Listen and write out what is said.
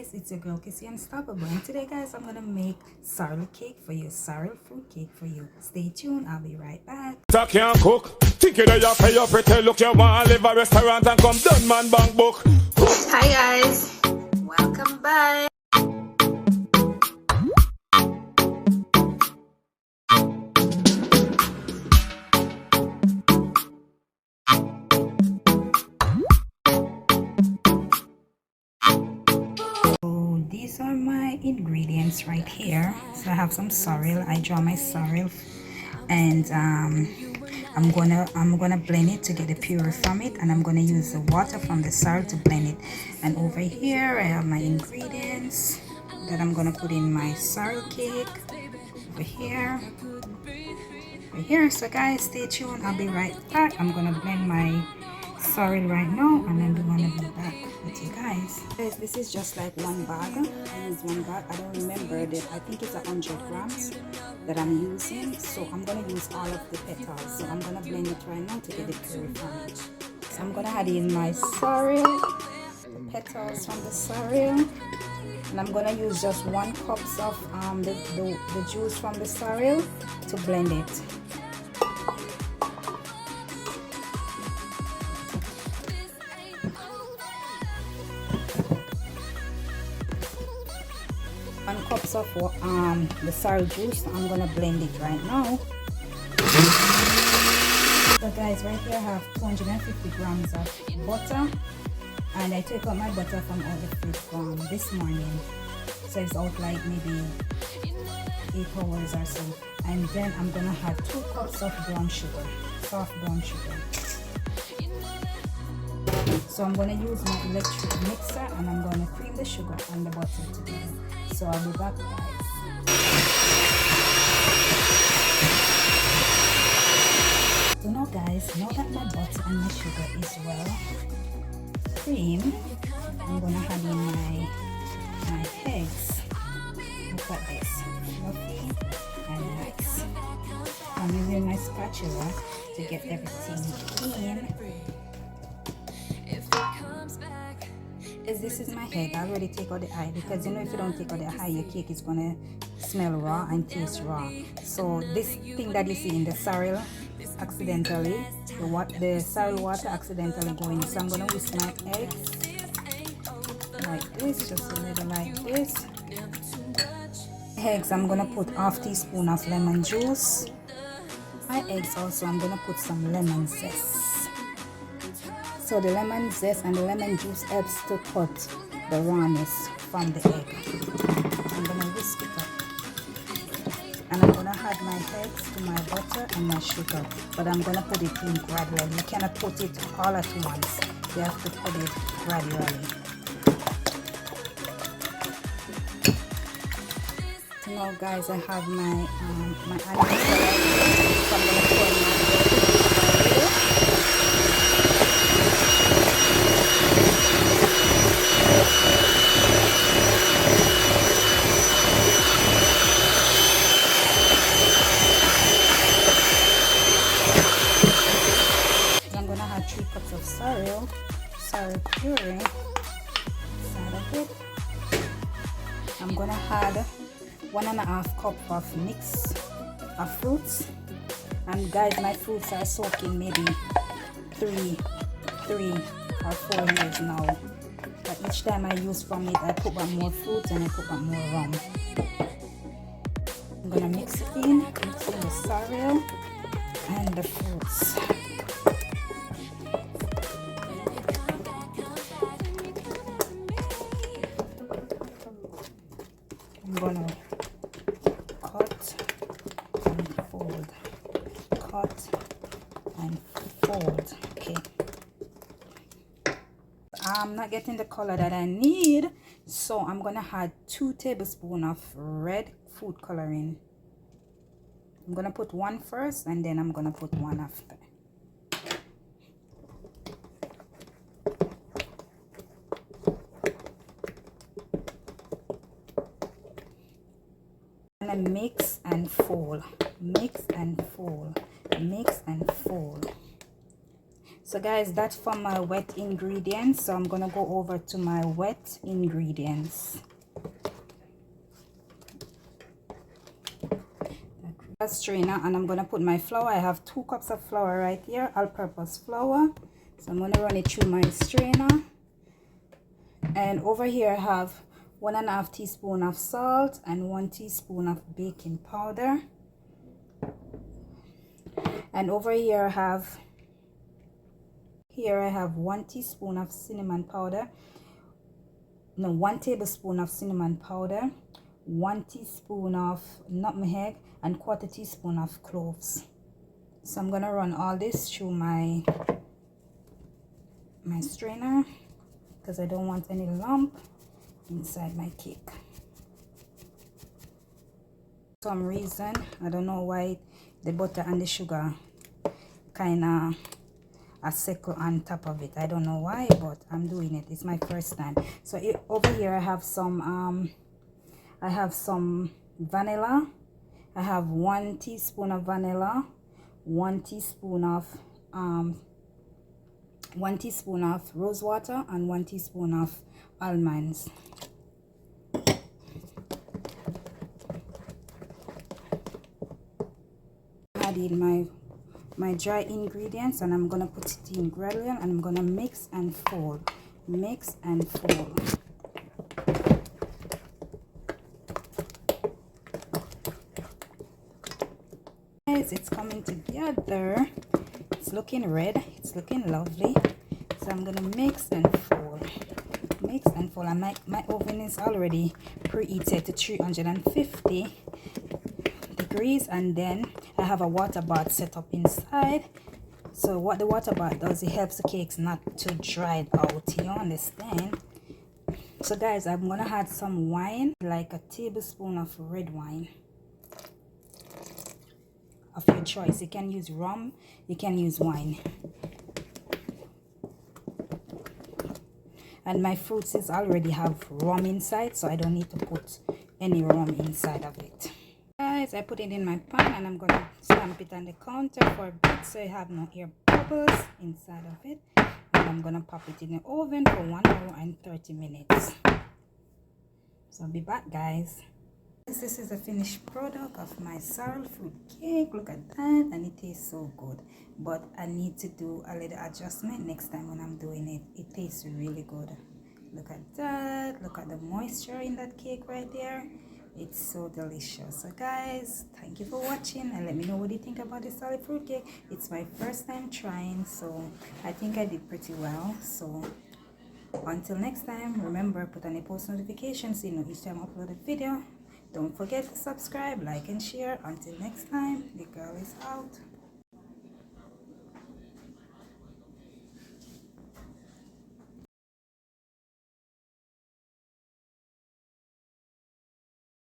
guys, it's your girl Kissy Unstoppable, and today guys I'm gonna make sorrel cake for you, sorrel fruit cake for you. Stay tuned, I'll be right back. I can't cook. Think you you pay your pretty look. You want to live a restaurant and come done man bank book. Hi guys, welcome back. These are my ingredients right here. So I have some sorrel. I draw my sorrel, and I'm gonna blend it to get the puree from it, and I'm gonna use the water from the sorrel to blend it. And over here I have my ingredients that I'm gonna put in my sorrel cake. Over here, right here. So guys, stay tuned. I'll be right back. I'm gonna blend my sorrel right now, and then we're gonna be back with you guys. This is just like one bag. I use one bag. I don't remember that. I think it's 100 grams that I'm using, so I'm gonna use all of the petals. So I'm gonna blend it right now to get the puree from it. So I'm gonna add in my sorrel, the petals from the sorrel, and I'm gonna use just 1 cup of the juice from the sorrel to blend it. One cups of the sorrel juice. I'm gonna blend it right now. So guys, right here I have 250 grams of butter, and I took out my butter from out the fridge from this morning, so it's out like maybe 8 hours or so. And then I'm gonna add 2 cups of brown sugar, soft brown sugar. So I'm gonna use my electric mixer, and I'm gonna cream the sugar and the butter together. So I'll be back, guys. So now guys, now that my butter and my sugar is well creamed, I'm gonna add in my eggs. Look at this, fluffy and nice. I'm using my spatula to get everything in. This is my egg. I already take out the eye, because you know if you don't take out the eye, your cake is gonna smell raw and taste raw. So this thing that you see in the sorrel, accidentally, the sorrel water accidentally go in. So I'm gonna whisk my eggs like this, just a little like this. Eggs, I'm gonna put 1/2 teaspoon of lemon juice. My eggs also, I'm gonna put some lemon zest. So the lemon zest and the lemon juice helps to cut the rawness from the egg. I'm gonna whisk it up, and I'm gonna add my eggs to my butter and my sugar, but I'm gonna put it in gradually. You cannot put it all at once. You have to put it gradually. So now guys, I have my my onions already, so I'm gonna pour my of sorrel puree inside of it. I'm gonna add 1.5 cup of mix of fruits, and guys, my fruits are soaking maybe 3 or 4 years now, but each time I use from it, I put back more fruit and I put back more rum. I'm gonna mix it in, the sorrel and the fruits. I'm gonna cut and fold, okay. I'm not getting the color that I need, so I'm gonna add 2 tablespoons of red food coloring. I'm gonna put 1 first, and then I'm gonna put 1 after. Mix and fold, mix and fold, mix and fold. So guys, that's for my wet ingredients. So I'm gonna go over to my wet ingredients. A strainer, and I'm gonna put my flour. I have 2 cups of flour right here, all-purpose flour. So I'm gonna run it through my strainer. And over here I have 1.5 teaspoon of salt and 1 teaspoon of baking powder. And over here I have 1 teaspoon of cinnamon powder. No, 1 tablespoon of cinnamon powder, 1 teaspoon of nutmeg, and 1/4 teaspoon of cloves. So I'm gonna run all this through my strainer because I don't want any lump inside my cake. For some reason, I don't know why, the butter and the sugar kind of a circle on top of it. I don't know why, but I'm doing it. It's my first time. So over here I have some vanilla. I have 1 teaspoon of vanilla, 1 teaspoon of rose water, and 1 teaspoon of almonds. Add in my dry ingredients, and I'm gonna put it in gradually, and I'm gonna mix and fold. Mix and fold. Guys, it's coming together. It's looking red. It's looking lovely. So I'm gonna mix and fold. Mix and fold. And my oven is already preheated to 350 degrees, and then I have a water bath set up inside. So what the water bath does, it helps the cakes not to dry out, you understand? So guys, I'm gonna add some wine, like a tablespoon of red wine of your choice. You can use rum, you can use wine. And my fruits is already have rum inside, so I don't need to put any rum inside of it. Guys, I put it in my pan, and I'm gonna stamp it on the counter for a bit so I have no air bubbles inside of it. And I'm gonna pop it in the oven for 1 hour and 30 minutes. So I'll be back, guys. This is a finished product of my sorrel fruit cake. Look at that, and it tastes so good. But I need to do a little adjustment next time when I'm doing it. It tastes really good. Look at that. Look at the moisture in that cake right there. It's so delicious. So guys, thank you for watching, and let me know what you think about this sorrel fruit cake. It's my first time trying, so I think I did pretty well. So until next time, remember, put on a post notification so you know each time I upload a video. Don't forget to subscribe, like, and share. Until next time, the girl is out.